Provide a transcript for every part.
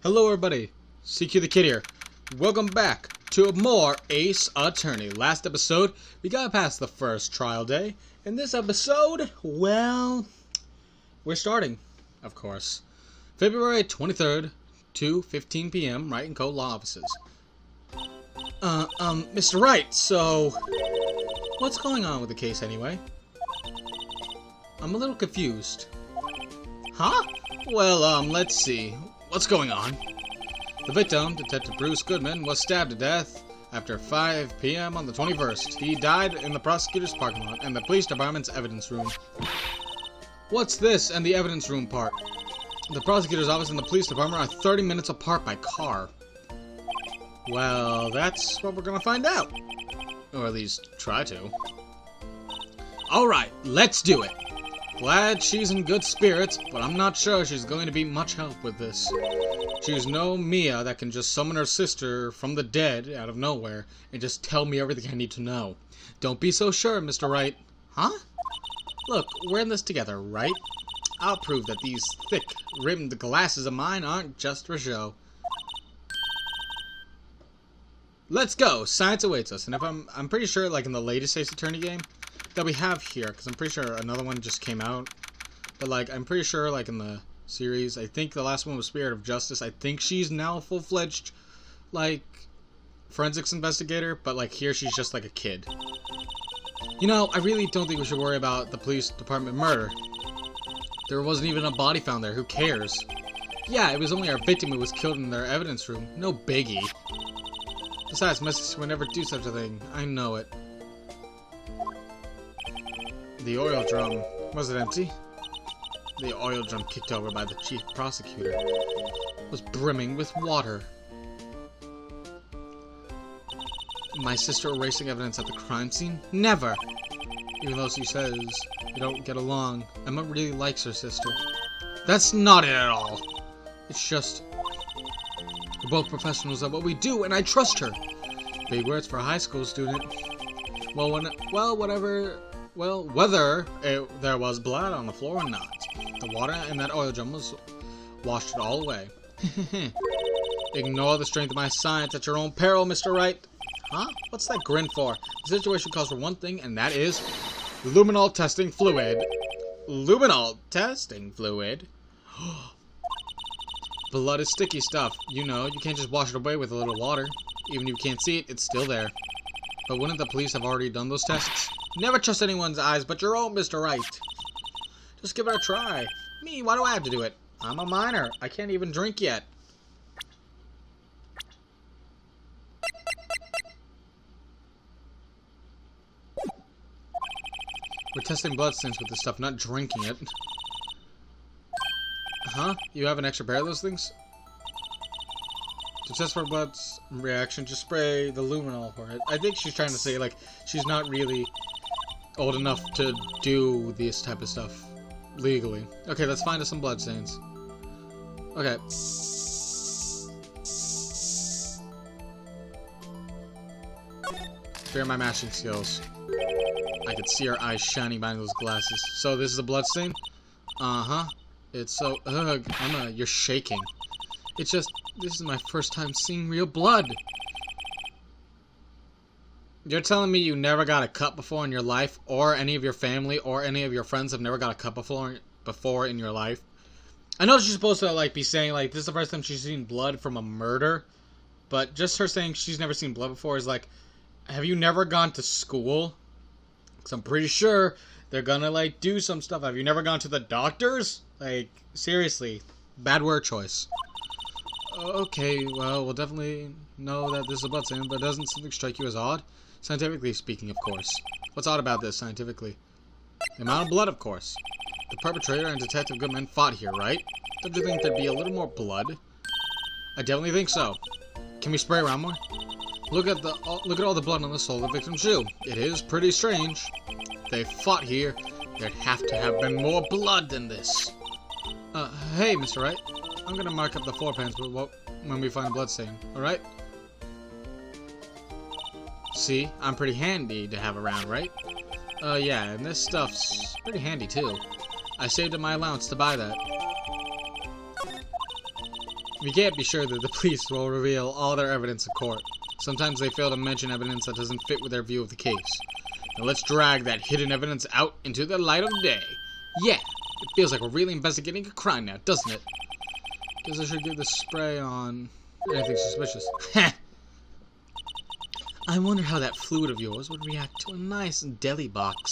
Hello everybody, CQ the Kid here. Welcome back to more Ace Attorney. Last episode, we got past the first trial day. In this episode, well, we're starting, of course. February 23rd, 2:15 p.m., Wright & Co. Law Offices. Mr. Wright, so, what's going on with the case anyway? I'm a little confused. Huh? Well, let's see. What's going on? The victim, Detective Bruce Goodman, was stabbed to death after 5 p.m. on the 21st. He died in the prosecutor's parking lot and the police department's evidence room. What's this and the evidence room part? The prosecutor's office and the police department are 30 minutes apart by car. Well, that's what we're gonna find out. Or at least try to. Alright, let's do it. Glad she's in good spirits, but I'm not sure she's going to be much help with this. She's no Mia that can just summon her sister from the dead out of nowhere and just tell me everything I need to know. Don't be so sure, Mr. Wright. Huh? Look, we're in this together, right? I'll prove that these thick-rimmed glasses of mine aren't just for show. Let's go! Science awaits us, and if I'm pretty sure, like in the latest Ace Attorney game that we have here, because I'm pretty sure another one just came out, but like I'm pretty sure like in the series, I think the last one was Spirit of Justice. I think she's now a full-fledged like forensics investigator, but like here she's just like a kid. You know, I really don't think we should worry about the police department murder. There wasn't even a body found there. Who cares? Yeah, it was only our victim who was killed in their evidence room. No biggie. Besides, Mrs. would never do such a thing. I know it. The oil drum. Was it empty? The oil drum kicked over by the chief prosecutor was brimming with water. My sister erasing evidence at the crime scene? Never! Even though she says they don't get along, Emma really likes her sister. That's not it at all! It's just, we're both professionals at what we do, and I trust her! Big words for a high school student. Whether there was blood on the floor or not, the water in that oil drum washed it all away. Ignore the strength of my science at your own peril, Mr. Wright. Huh? What's that grin for? The situation calls for one thing, and that is luminol testing fluid. Luminol testing fluid? Blood is sticky stuff. You know, you can't just wash it away with a little water. Even if you can't see it, it's still there. But wouldn't the police have already done those tests? Never trust anyone's eyes but your own, Mr. Wright. Just give it a try. Me, why do I have to do it? I'm a minor. I can't even drink yet. We're testing bloodstains with this stuff, not drinking it. Huh? You have an extra pair of those things? To test for blood reaction, just spray the luminol for it. I think she's trying to say, like, she's not really old enough to do this type of stuff legally. Okay, let's find us some bloodstains. Okay. Fear my mashing skills. I could see her eyes shining behind those glasses. So this is a bloodstain? Uh-huh. It's so... Ugh, Emma, you're shaking. It's just... This is my first time seeing real blood. You're telling me you never got a cut before in your life, or any of your family, or any of your friends have never got a cut before in your life? I know she's supposed to, like, be saying, like, this is the first time she's seen blood from a murder, but just her saying she's never seen blood before is like, have you never gone to school? Because I'm pretty sure they're gonna, like, do some stuff. Have you never gone to the doctors? Like, seriously, bad word choice. Okay, well, we'll definitely know that this is a bloodstain, but doesn't something strike you as odd? Scientifically speaking, of course. What's odd about this, scientifically? The amount of blood, of course. The perpetrator and Detective Goodman fought here, right? Don't you think there'd be a little more blood? I definitely think so. Can we spray around more? Look at all the blood on the sole of the victim's shoe. It is pretty strange. They fought here. There'd have to have been more blood than this. Hey, Mr. Wright. I'm gonna mark up the 4 pens when we find a bloodstain, alright? See, I'm pretty handy to have around, right? Yeah, and this stuff's pretty handy too. I saved up my allowance to buy that. We can't be sure that the police will reveal all their evidence in court. Sometimes they fail to mention evidence that doesn't fit with their view of the case. Now let's drag that hidden evidence out into the light of day. Yeah, it feels like we're really investigating a crime now, doesn't it? Guess I should give this spray on anything suspicious. I wonder how that fluid of yours would react to a nice deli box.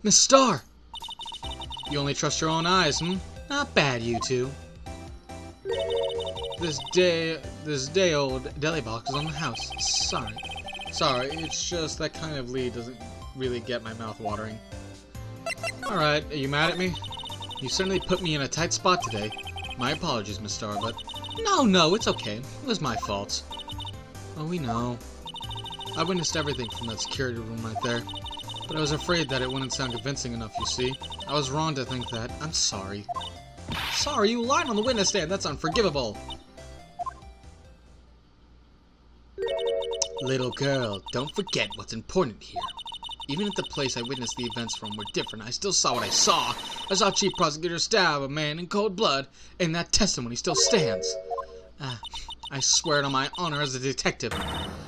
Miss Star! You only trust your own eyes, hmm? Not bad, you two. This day old deli box is on the house. Sorry, it's just that kind of lead doesn't really get my mouth watering. Alright, are you mad at me? You certainly put me in a tight spot today. My apologies, Miss Star, but... No, it's okay. It was my fault. Oh, we know. I witnessed everything from that security room right there. But I was afraid that it wouldn't sound convincing enough, you see. I was wrong to think that. I'm sorry. Sorry, you lied on the witness stand. That's unforgivable. Little girl, don't forget what's important here. Even if the place I witnessed the events from were different, I still saw what I saw. I saw Chief Prosecutor stab a man in cold blood, and that testimony still stands. I swear it on my honor as a detective.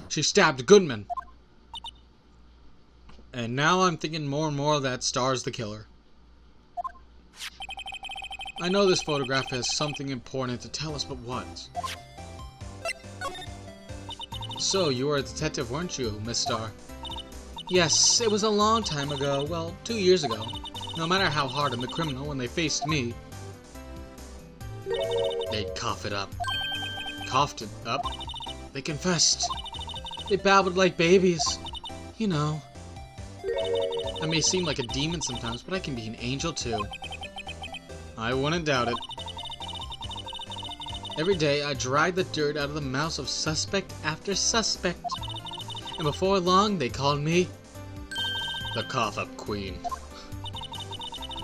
She stabbed Goodman. And now I'm thinking more and more that Star's the killer. I know this photograph has something important to tell us, but what? So, you were a detective, weren't you, Miss Star? Yes, it was a long time ago. Well, 2 years ago. No matter how hardened the criminal, when they faced me, they'd cough it up. Coughed it up? They confessed. They babbled like babies. You know. I may seem like a demon sometimes, but I can be an angel too. I wouldn't doubt it. Every day, I drag the dirt out of the mouths of suspect after suspect. And before long, they called me the Cough-Up Queen.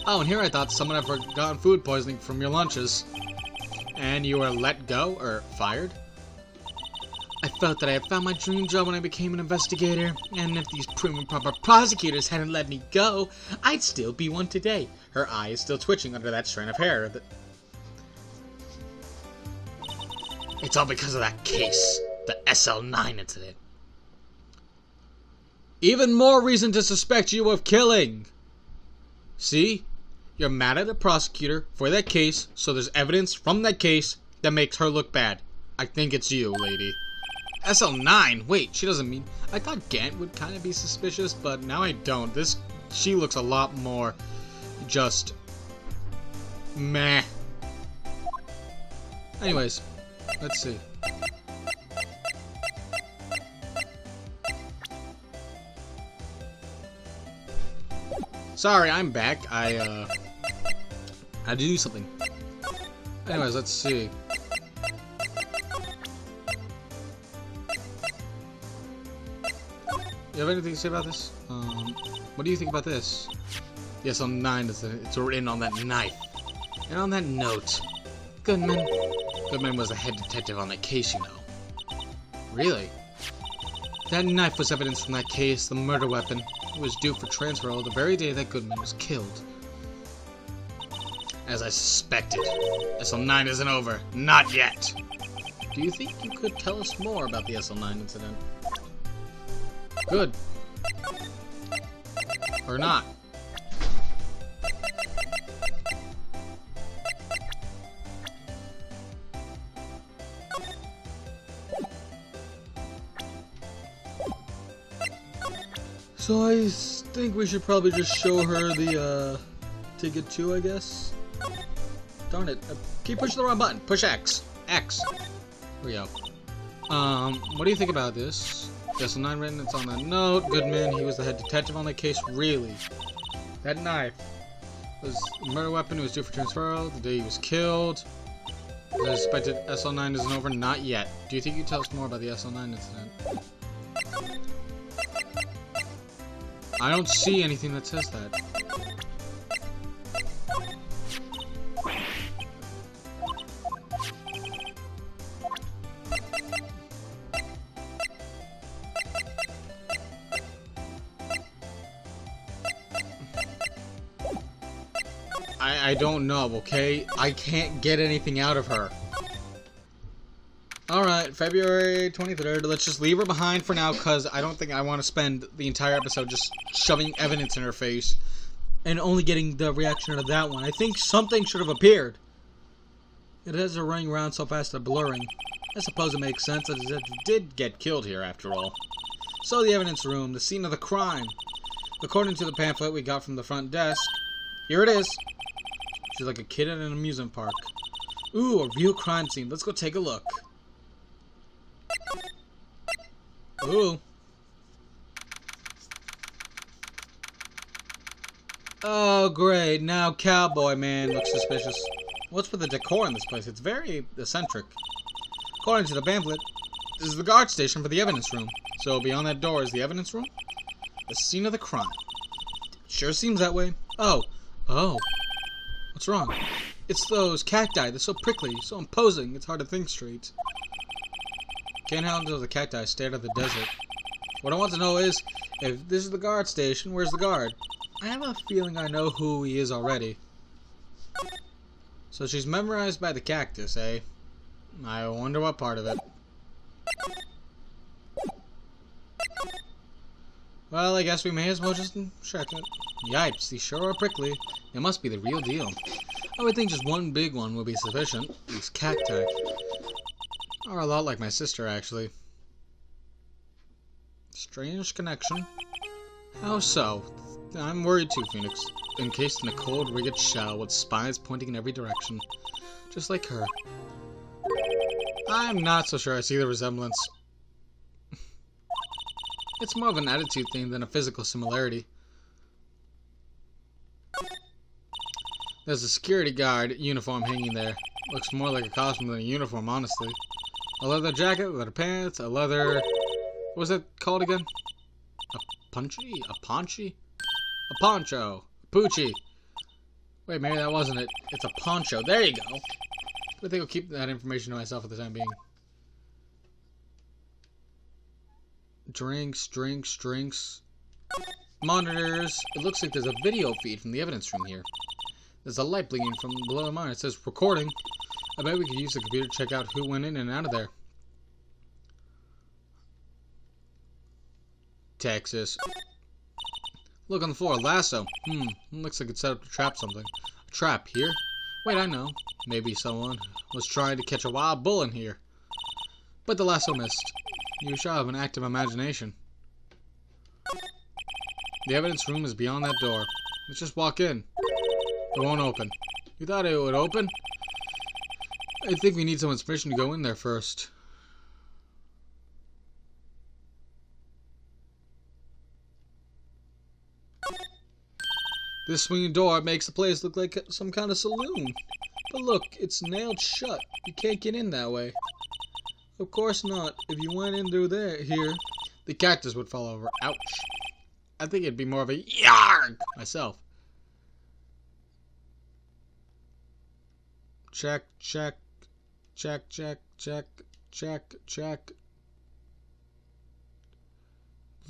Oh, and here I thought someone had forgotten food poisoning from your lunches. And you were let go, or fired? I felt that I had found my dream job when I became an investigator, and if these prim and proper prosecutors hadn't let me go, I'd still be one today. Her eye is still twitching under that strand of hair. It's all because of that case, the SL9 incident. Even more reason to suspect you of killing. See? You're mad at the prosecutor for that case, so there's evidence from that case that makes her look bad. I think it's you, lady. SL9? Wait, she doesn't mean... I thought Gant would kind of be suspicious, but now I don't. She looks a lot more just... meh. Anyways, let's see. Sorry, I'm back. I had to do something. Anyways, let's see. You have anything to say about this? What do you think about this? Yes, on 9, it's written on that knife. And on that note, Goodman was the head detective on that case, you know. Really? That knife was evidence from that case, the murder weapon. It was due for transfer the very day that Goodman was killed. As I suspected, SL9 isn't over. Not yet! Do you think you could tell us more about the SL9 incident? Good. Or not. So I think we should probably just show her the ticket too, I guess. Darn it. Keep pushing the wrong button. Push X. X. Here we go. What do you think about this? SL9 written, it's on that note. Goodman, he was the head detective on that case. Really? That knife was a murder weapon. It was due for transfer the day he was killed. I suspected SL9 isn't over. Not yet. Do you think you can tell us more about the SL9 incident? I don't see anything that says that. I don't know, okay? I can't get anything out of her. Alright, February 23rd. Let's just leave her behind for now, because I don't think I want to spend the entire episode just shoving evidence in her face and only getting the reaction of that one. I think something should have appeared. It has her running around so fast they're blurring. I suppose it makes sense that it did get killed here, after all. So the evidence room, the scene of the crime. According to the pamphlet we got from the front desk, here it is. She's like a kid at an amusement park. Ooh, a real crime scene. Let's go take a look. Ooh. Oh, great. Now Cowboy Man looks suspicious. What's with the decor in this place? It's very eccentric. According to the pamphlet, this is the guard station for the evidence room. So beyond that door is the evidence room? The scene of the crime. Sure seems that way. Oh. What's wrong? It's those cacti. They're so prickly, so imposing, it's hard to think straight. Can't handle the cacti stare at the desert. What I want to know is, if this is the guard station, where's the guard? I have a feeling I know who he is already. So she's memorized by the cactus, eh? I wonder what part of it. Well, I guess we may as well just check it. Yipes, these sure are prickly. They must be the real deal. I would think just one big one would be sufficient. These cacti are a lot like my sister, actually. Strange connection. How so? I'm worried too, Phoenix. Encased in a cold, rigged shell with spines pointing in every direction. Just like her. I'm not so sure I see the resemblance. It's more of an attitude thing than a physical similarity. There's a security guard uniform hanging there. Looks more like a costume than a uniform, honestly. A leather jacket, leather pants, a leather... What was that called again? A punchy? A paunchy? A poncho. A poochie. Wait, maybe that wasn't it. It's a poncho. There you go. I think I'll keep that information to myself for the time being. Drinks. Monitors. It looks like there's a video feed from the evidence room here. There's a light blinking from below the monitor. It says recording. I bet we could use the computer to check out who went in and out of there. Texas. Look on the floor. Lasso. Looks like it's set up to trap something. A trap here? Wait, I know. Maybe someone was trying to catch a wild bull in here. But the lasso missed. You sure have an active imagination. The evidence room is beyond that door. Let's just walk in. It won't open. You thought it would open? I think we need someone's permission to go in there first. This swinging door makes the place look like some kind of saloon. But look, it's nailed shut. You can't get in that way. Of course not. If you went in through here, the cactus would fall over. Ouch. I think it'd be more of a yarg myself. Check. Did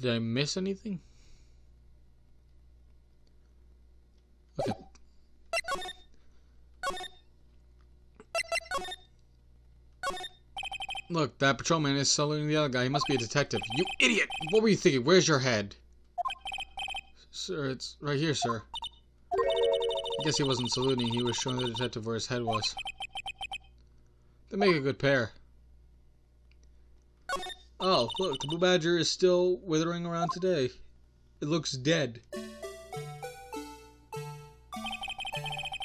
I miss anything? Okay. Look, that patrolman is saluting the other guy. He must be a detective. You idiot! What were you thinking? Where's your head? Sir, it's right here, sir. I guess he wasn't saluting. He was showing the detective where his head was. They make a good pair. Oh, look, the blue badger is still withering around today. It looks dead.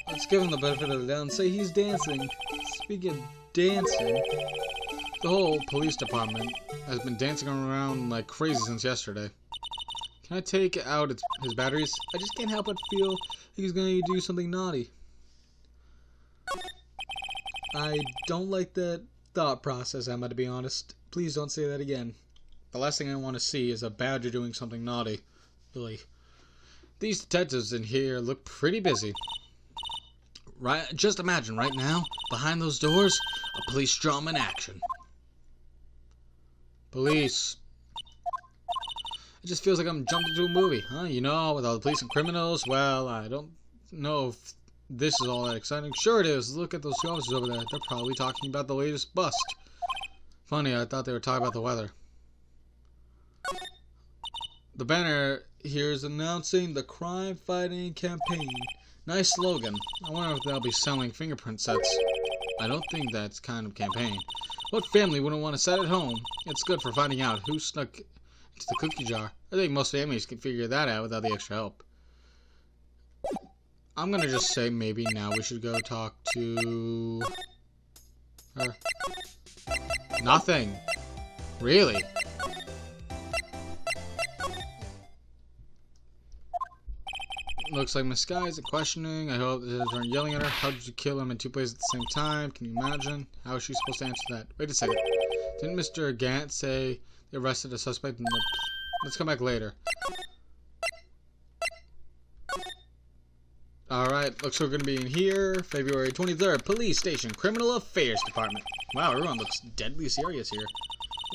Let's give him the benefit of the doubt and say he's dancing. Speaking of dancing, the whole police department has been dancing around like crazy since yesterday. Can I take out his batteries? I just can't help but feel like he's going to do something naughty. I don't like that thought process, Emma, to be honest. Please don't say that again. The last thing I want to see is a badger doing something naughty. Really. These detectives in here look pretty busy. Right? Just imagine, right now, behind those doors, a police drama in action. Police. It just feels like I'm jumped into a movie, huh? You know, with all the police and criminals. Well, I don't know if this is all that exciting. Sure it is. Look at those officers over there. They're probably talking about the latest bust. Funny, I thought they were talking about the weather. The banner here is announcing the crime-fighting campaign. Nice slogan. I wonder if they'll be selling fingerprint sets. I don't think that's kind of campaign. What family wouldn't want to set at home? It's good for finding out who snuck into the cookie jar. I think most families can figure that out without the extra help. I'm gonna just say maybe now we should go talk to her. Nothing. Really? Looks like Miss Sky is questioning. I hope they aren't yelling at her. How did you kill him in two places at the same time? Can you imagine? How is she supposed to answer that? Wait a second. Didn't Mr. Gant say they arrested a suspect in the... Let's come back later. Alright, looks like we're going to be in here. February 23rd, Police Station, Criminal Affairs Department. Wow, everyone looks deadly serious here.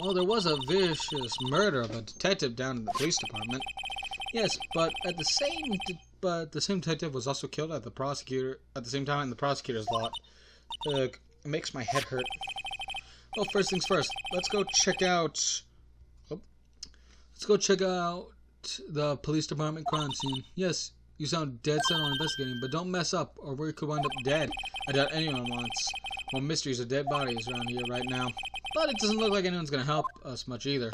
Well, there was a vicious murder of a detective down in the police department. Yes, but the same detective was also killed at the same time in the prosecutor's lot. It makes my head hurt. Well, first things first, let's go check out the police department crime scene. Yes, you sound dead set on investigating, but don't mess up, or we could wind up dead. I doubt anyone wants more mysteries of dead bodies around here right now. But it doesn't look like anyone's gonna help us much either.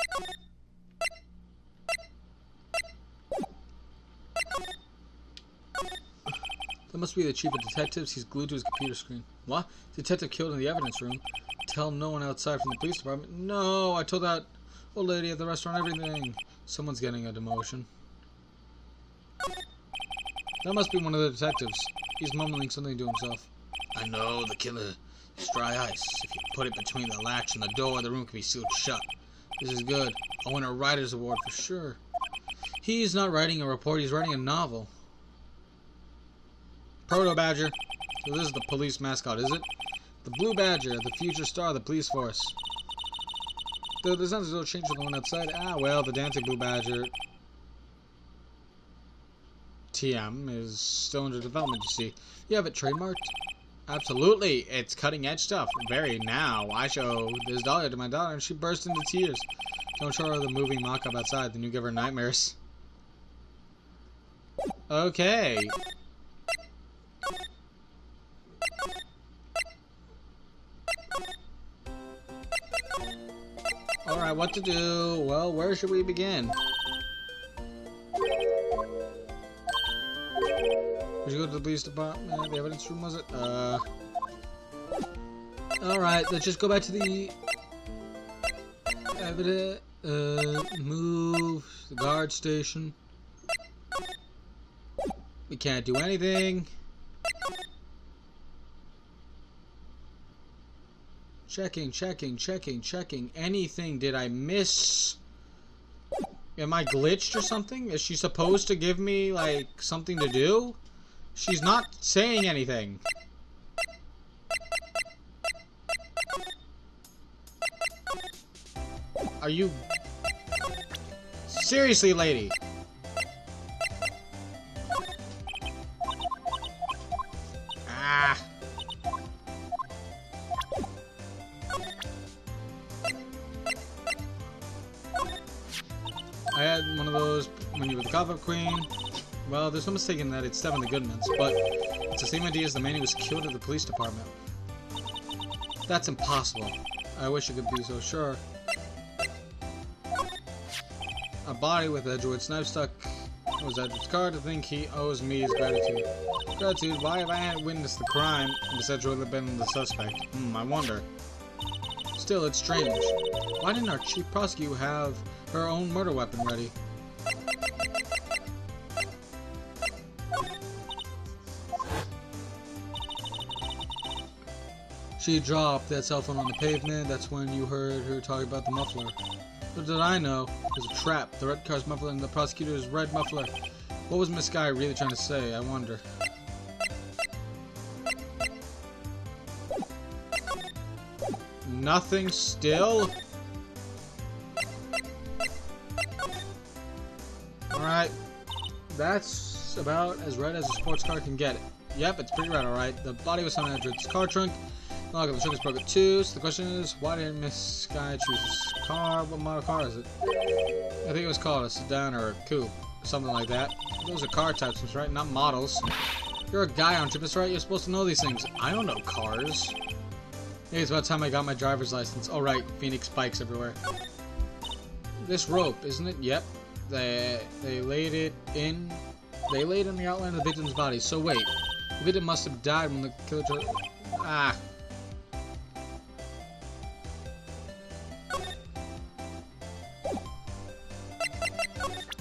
That must be the chief of detectives. He's glued to his computer screen. What? Detective killed in the evidence room. Tell no one outside from the police department. No, I told that old lady at the restaurant everything. Someone's getting a demotion. That must be one of the detectives. He's mumbling something to himself. I know the killer is dry ice. If you put it between the latch and the door, the room can be sealed shut. This is good. I'll win a writer's award for sure. He's not writing a report, he's writing a novel. Proto Badger. So this is the police mascot, is it? The Blue Badger, the future star of the police force. There's nothing to change with the one outside. Ah, well, the dancing Blue Badger TM is still under development, you see. You have it trademarked? Absolutely. It's cutting edge stuff. Very now. I show this dollar to my daughter and she burst into tears. Don't show her the movie mock-up outside, then you give her nightmares. Okay. Alright, what to do? Well, where should we begin? We should go to the police department, the evidence room, was it? Alright, let's just go back to the evidence, move, the guard station. We can't do anything. Checking. Anything? Did I miss? Am I glitched or something? Is she supposed to give me, like, something to do? She's not saying anything. Are you... Seriously, lady? Ah. I had one of those when you were the Gotham Queen. Well, there's no mistake in that it's Stephen the Goodman's, but it's the same idea as the man who was killed at the police department. That's impossible. I wish I could be so sure. A body with Edgewood's knife stuck was Edgewood's car. To think he owes me his gratitude. Gratitude? Why have I witnessed the crime and this Edgewood have been the suspect? I wonder. Still, it's strange. Why didn't our chief prosecutor have her own murder weapon ready? She dropped that cell phone on the pavement. That's when you heard her talking about the muffler. What did I know? It was a trap. The red car's muffler and the prosecutor's red muffler. What was Miss Guy really trying to say? I wonder. Nothing still? Alright. That's about as red as a sports car can get. Yep, it's pretty red, alright. The body was found in Edgewood's car trunk. Lock of the truck is broken too. So the question is, why did Miss Sky choose this car? What model car is it? I think it was called a sedan or a coupe, or something like that. Those are car types, Miss Wright, not models. You're a guy, aren't you, Miss Wright? You're supposed to know these things. I don't know cars. Hey, it's about time I got my driver's license. Oh right, Phoenix bikes everywhere. This rope, isn't it? Yep. They laid it in. They laid in the outline of the victim's body. So wait, the victim must have died when the killer. Ah.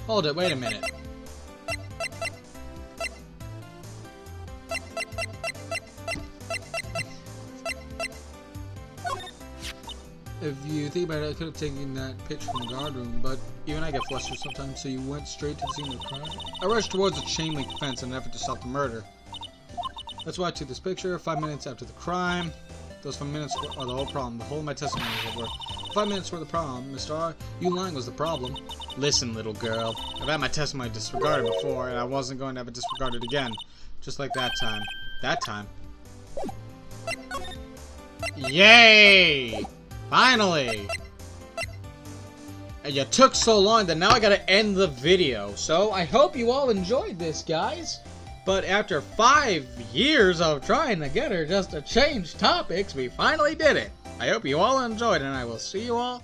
Hold it, wait a minute. If you think about it, I could have taken that pitch from the guard room, but even I get flustered sometimes, so you went straight to the scene of the crime? I rushed towards a chain link fence in an effort to stop the murder. That's why I took this picture 5 minutes after the crime. Those 5 minutes are the whole problem. The whole of my testimony is over. 5 minutes were the problem, Mr. R. You lying was the problem. Listen, little girl. I've had my testimony disregarded before, and I wasn't going to have it disregarded again. Just like that time. That time. Yay! Finally! And you took so long that now I gotta end the video. So, I hope you all enjoyed this, guys. But after 5 years of trying to get her just to change topics, we finally did it. I hope you all enjoyed, and I will see you all